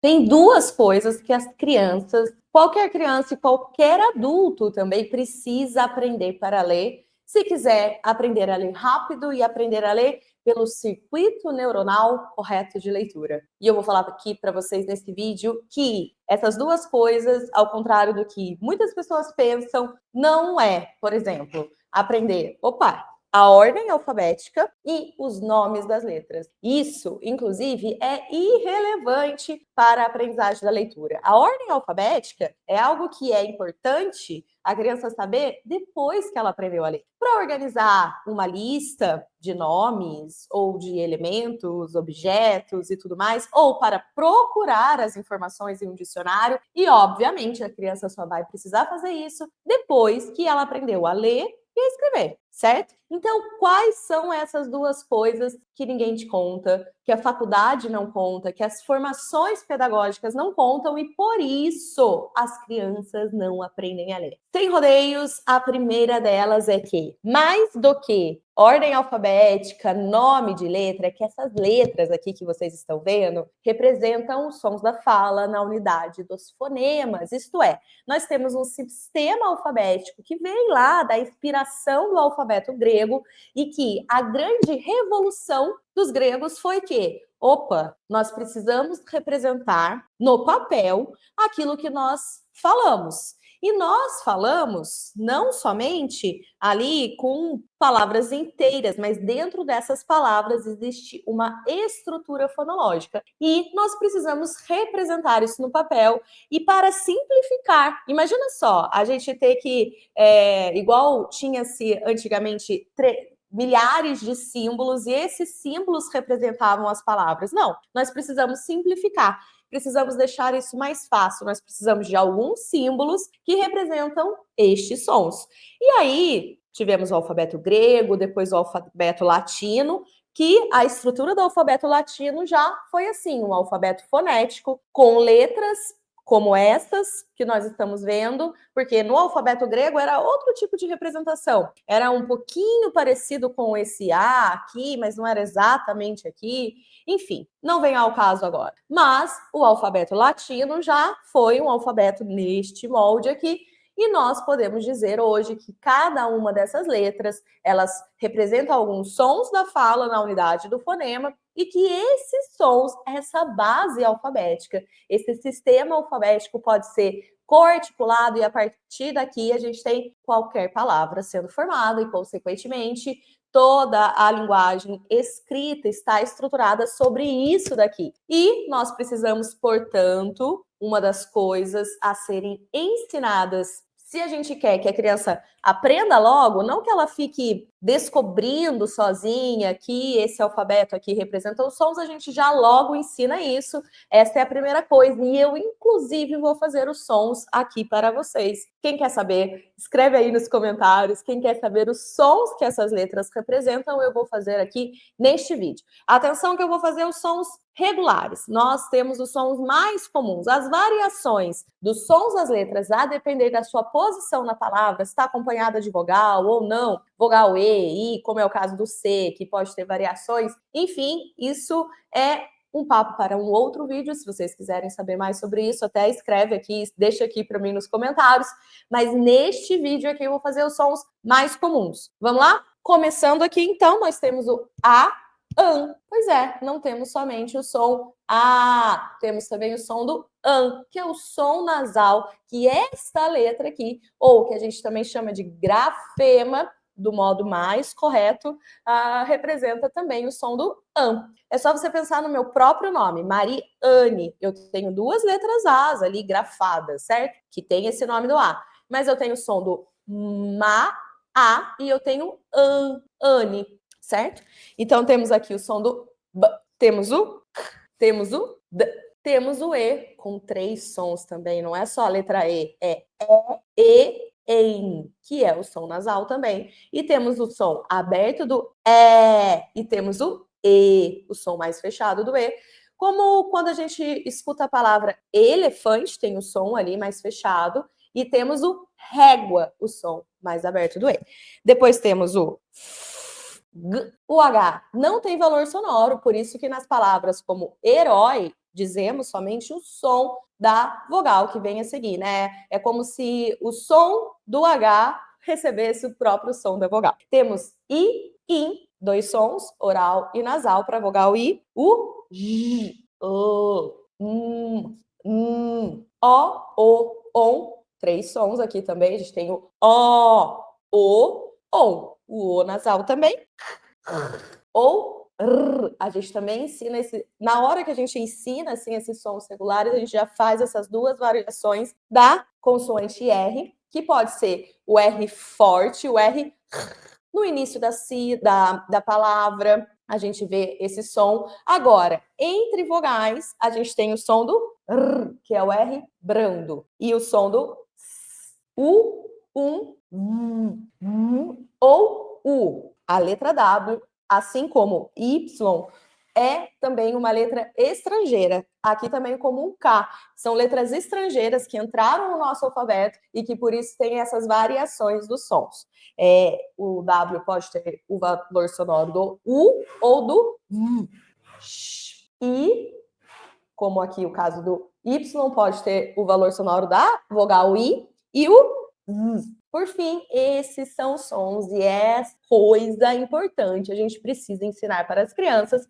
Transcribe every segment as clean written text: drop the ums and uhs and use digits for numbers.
Tem duas coisas que as crianças, qualquer criança e qualquer adulto também precisa aprender para ler, se quiser aprender a ler rápido e aprender a ler pelo circuito neuronal correto de leitura. E eu vou falar aqui para vocês nesse vídeo que essas duas coisas, ao contrário do que muitas pessoas pensam, não é, por exemplo, aprender, a ordem alfabética e os nomes das letras. Isso, inclusive, é irrelevante para a aprendizagem da leitura. A ordem alfabética é algo que é importante a criança saber depois que ela aprendeu a ler. Para organizar uma lista de nomes ou de elementos, objetos e tudo mais, ou para procurar as informações em um dicionário, e obviamente a criança só vai precisar fazer isso depois que ela aprendeu a ler e a escrever, certo? Então, quais são essas duas coisas que ninguém te conta, que a faculdade não conta, que as formações pedagógicas não contam e por isso as crianças não aprendem a ler? Sem rodeios, a primeira delas é que, mais do que ordem alfabética, nome de letra, é que essas letras aqui que vocês estão vendo representam os sons da fala na unidade dos fonemas, isto é, nós temos um sistema alfabético que vem lá da inspiração do alfabeto grego e que a grande revolução dos gregos foi que, nós precisamos representar no papel aquilo que nós falamos. E nós falamos não somente ali com palavras inteiras, mas dentro dessas palavras existe uma estrutura fonológica. E nós precisamos representar isso no papel. E para simplificar, imagina só, a gente ter que, igual tinha-se antigamente milhares de símbolos e esses símbolos representavam as palavras. Não, nós precisamos simplificar. Precisamos deixar isso mais fácil. Nós precisamos de alguns símbolos que representam estes sons. E aí, tivemos o alfabeto grego, depois o alfabeto latino, que a estrutura do alfabeto latino já foi assim, um alfabeto fonético, com letras como estas que nós estamos vendo, porque no alfabeto grego era outro tipo de representação. Era um pouquinho parecido com esse A aqui, mas não era exatamente aqui. Enfim, não vem ao caso agora. Mas o alfabeto latino já foi um alfabeto neste molde aqui, e nós podemos dizer hoje que cada uma dessas letras, elas representam alguns sons da fala na unidade do fonema e que esses sons, essa base alfabética, esse sistema alfabético pode ser coarticulado e a partir daqui a gente tem qualquer palavra sendo formada e, consequentemente, toda a linguagem escrita está estruturada sobre isso daqui. E nós precisamos, portanto, uma das coisas a serem ensinadas, se a gente quer que a criança aprenda logo, não que ela fique descobrindo sozinha que esse alfabeto aqui representa os sons, a gente já logo ensina isso. Essa é a primeira coisa. E eu, inclusive, vou fazer os sons aqui para vocês. Quem quer saber, escreve aí nos comentários. Quem quer saber os sons que essas letras representam, eu vou fazer aqui neste vídeo. Atenção que eu vou fazer os sons regulares. Nós temos os sons mais comuns. As variações dos sons das letras, a depender da sua posição na palavra, está acompanhada de vogal ou não, vogal E, I, como é o caso do C, que pode ter variações. Enfim, isso é um papo para um outro vídeo. Se vocês quiserem saber mais sobre isso, até escreve aqui, deixa aqui para mim nos comentários. Mas neste vídeo aqui eu vou fazer os sons mais comuns. Vamos lá? Começando aqui, então, nós temos o A, an. Pois é, não temos somente o som A, temos também o som do an, que é o som nasal, que esta letra aqui, ou que a gente também chama de grafema, do modo mais correto, representa também o som do an. É só você pensar no meu próprio nome, Mariane. Eu tenho duas letras As ali grafadas, certo? Que tem esse nome do A. Mas eu tenho o som do ma, A, e eu tenho an, Anne, certo? Então, temos aqui o som do B, temos o K, temos o D, temos o E, com 3 sons também, não é só a letra E, é em, que é o som nasal também. E temos o som aberto do e temos o E, o som mais fechado do E. Como quando a gente escuta a palavra elefante, tem o som ali mais fechado, e temos o régua, o som mais aberto do E. Depois temos o G, o H não tem valor sonoro, por isso que nas palavras como herói, dizemos somente o som da vogal que vem a seguir, né? É como se o som do H recebesse o próprio som da vogal. Temos I, IN, 2 sons, oral e nasal para a vogal I, o J, O, O, ON, 3 sons aqui também, a gente tem o O, ON, o O nasal também, ou a gente também ensina na hora que a gente ensina assim esses sons regulares, a gente já faz essas duas variações da consoante R, que pode ser o R forte, o R no início da palavra, a gente vê esse som. Agora, entre vogais, a gente tem o som do R, que é o R brando, e o som do U, ou U. A letra W, assim como Y, é também uma letra estrangeira, aqui também como um K. São letras estrangeiras que entraram no nosso alfabeto e que por isso tem essas variações dos sons. O W pode ter o valor sonoro do U ou do I, como aqui o caso do Y, pode ter o valor sonoro da vogal I e o Por fim, esses são sons e é coisa importante, a gente precisa ensinar para as crianças,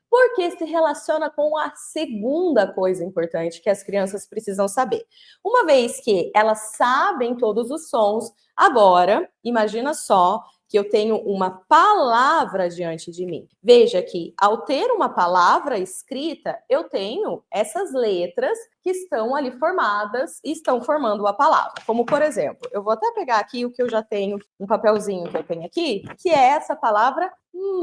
porque se relaciona com a segunda coisa importante que as crianças precisam saber. Uma vez que elas sabem todos os sons, agora, imagina só que eu tenho uma palavra diante de mim. Veja que, ao ter uma palavra escrita, eu tenho essas letras que estão ali formadas e estão formando a palavra. Como, por exemplo, eu vou até pegar aqui o que eu já tenho, um papelzinho que eu tenho aqui, que é essa palavra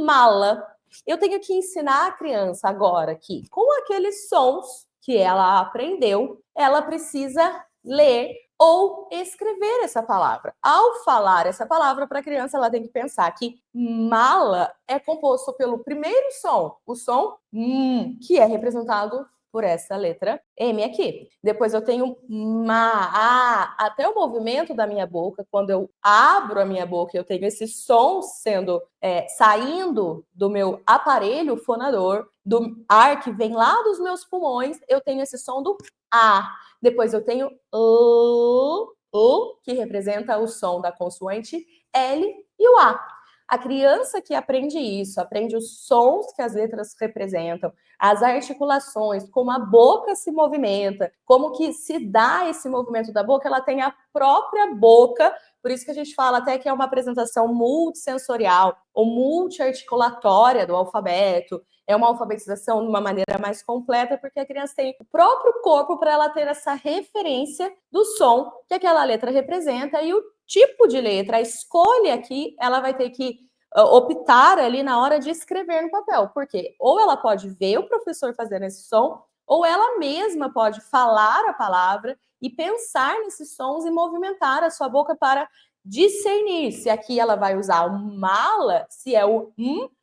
mala. Eu tenho que ensinar a criança agora que, com aqueles sons que ela aprendeu, ela precisa ler ou escrever essa palavra. Ao falar essa palavra para a criança, ela tem que pensar que mala é composto pelo primeiro som, o som que é representado por essa letra M aqui. Depois eu tenho até o movimento da minha boca, quando eu abro a minha boca, eu tenho esse som saindo do meu aparelho fonador, do ar que vem lá dos meus pulmões, eu tenho esse som do A. Depois eu tenho que representa o som da consoante L e o A. A criança que aprende isso, aprende os sons que as letras representam, as articulações, como a boca se movimenta, como que se dá esse movimento da boca, ela tem a própria boca, por isso que a gente fala até que é uma apresentação multissensorial ou multiarticulatória do alfabeto, é uma alfabetização de uma maneira mais completa, porque a criança tem o próprio corpo para ela ter essa referência do som que aquela letra representa e o tipo de letra, a escolha aqui, ela vai ter que optar ali na hora de escrever no papel, porque ou ela pode ver o professor fazendo esse som, ou ela mesma pode falar a palavra e pensar nesses sons e movimentar a sua boca para discernir se aqui ela vai usar o mala, se é o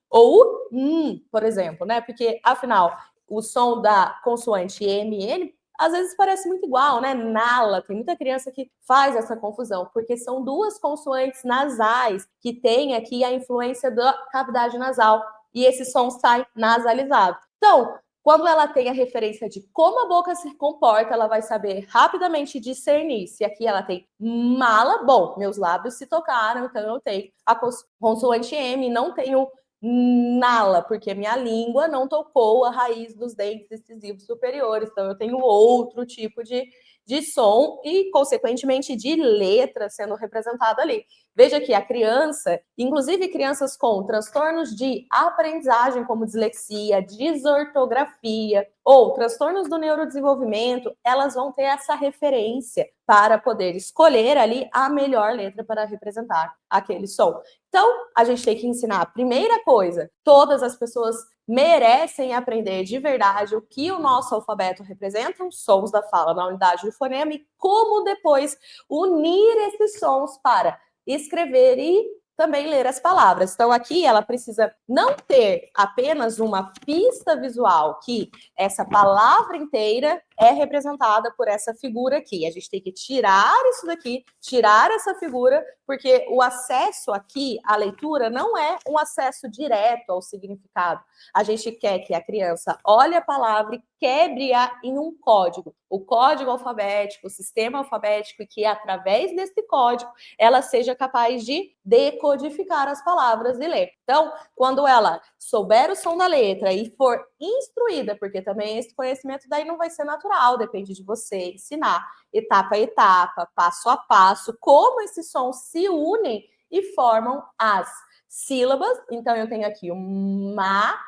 ou o por exemplo, né? Porque, afinal, o som da consoante M, às vezes parece muito igual, né? Nala, tem muita criança que faz essa confusão, porque são duas consoantes nasais que têm aqui a influência da cavidade nasal, e esse som sai nasalizado. Então, quando ela tem a referência de como a boca se comporta, ela vai saber rapidamente discernir se aqui ela tem mala, bom, meus lábios se tocaram, então eu tenho a consoante M, não tenho nala, porque minha língua não tocou a raiz dos dentes incisivos superiores, então eu tenho outro tipo de som e, consequentemente, de letra sendo representada ali. Veja que a criança, inclusive crianças com transtornos de aprendizagem, como dislexia, desortografia ou transtornos do neurodesenvolvimento, elas vão ter essa referência para poder escolher ali a melhor letra para representar aquele som. Então, a gente tem que ensinar a primeira coisa, todas as pessoas merecem aprender de verdade o que o nosso alfabeto representa, os sons da fala na unidade do fonema e como depois unir esses sons para escrever e também ler as palavras. Então, aqui ela precisa não ter apenas uma pista visual que essa palavra inteira é representada por essa figura aqui. A gente tem que tirar isso daqui, tirar essa figura, porque o acesso aqui à leitura não é um acesso direto ao significado. A gente quer que a criança olhe a palavra e quebre-a em um código. O código alfabético, o sistema alfabético, e que através desse código ela seja capaz de decodificar as palavras e ler. Então, quando ela souber o som da letra e for instruída, porque também esse conhecimento daí não vai ser natural, depende de você ensinar etapa a etapa, passo a passo, como esses sons se unem e formam as sílabas. Então, eu tenho aqui o ma,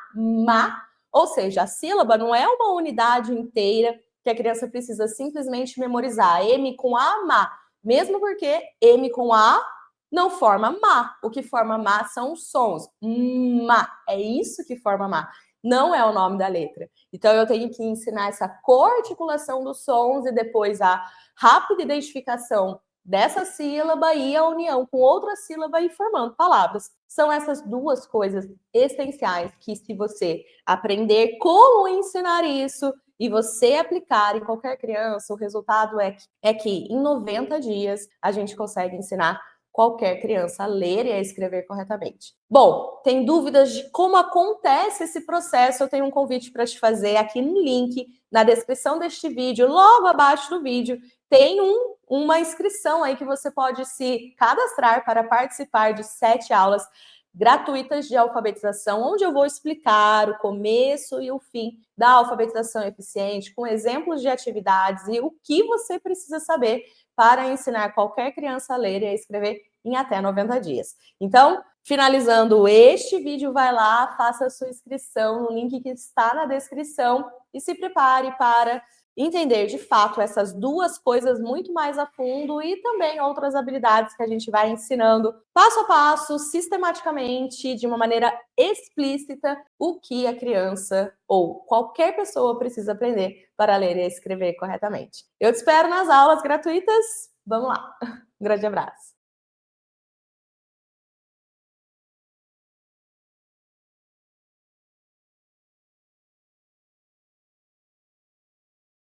ou seja, a sílaba não é uma unidade inteira que a criança precisa simplesmente memorizar. M com A, ma. Mesmo porque M com A não forma ma. O que forma ma são os sons. Ma. É isso que forma ma. Não é o nome da letra. Então, eu tenho que ensinar essa coarticulação dos sons e depois a rápida identificação dessa sílaba e a união com outra sílaba e formando palavras. São essas duas coisas essenciais que, se você aprender como ensinar isso e você aplicar em qualquer criança, o resultado é que em 90 dias a gente consegue ensinar qualquer criança a ler e a escrever corretamente. Bom, tem dúvidas de como acontece esse processo? Eu tenho um convite para te fazer aqui no link, na descrição deste vídeo, logo abaixo do vídeo, tem uma inscrição aí que você pode se cadastrar para participar de 7 aulas gratuitas de alfabetização, onde eu vou explicar o começo e o fim da alfabetização eficiente, com exemplos de atividades e o que você precisa saber para ensinar qualquer criança a ler e a escrever em até 90 dias. Então, finalizando este vídeo, vai lá, faça a sua inscrição no link que está na descrição e se prepare para entender de fato essas duas coisas muito mais a fundo e também outras habilidades que a gente vai ensinando passo a passo, sistematicamente, de uma maneira explícita, o que a criança ou qualquer pessoa precisa aprender para ler e escrever corretamente. Eu te espero nas aulas gratuitas. Vamos lá. Um grande abraço.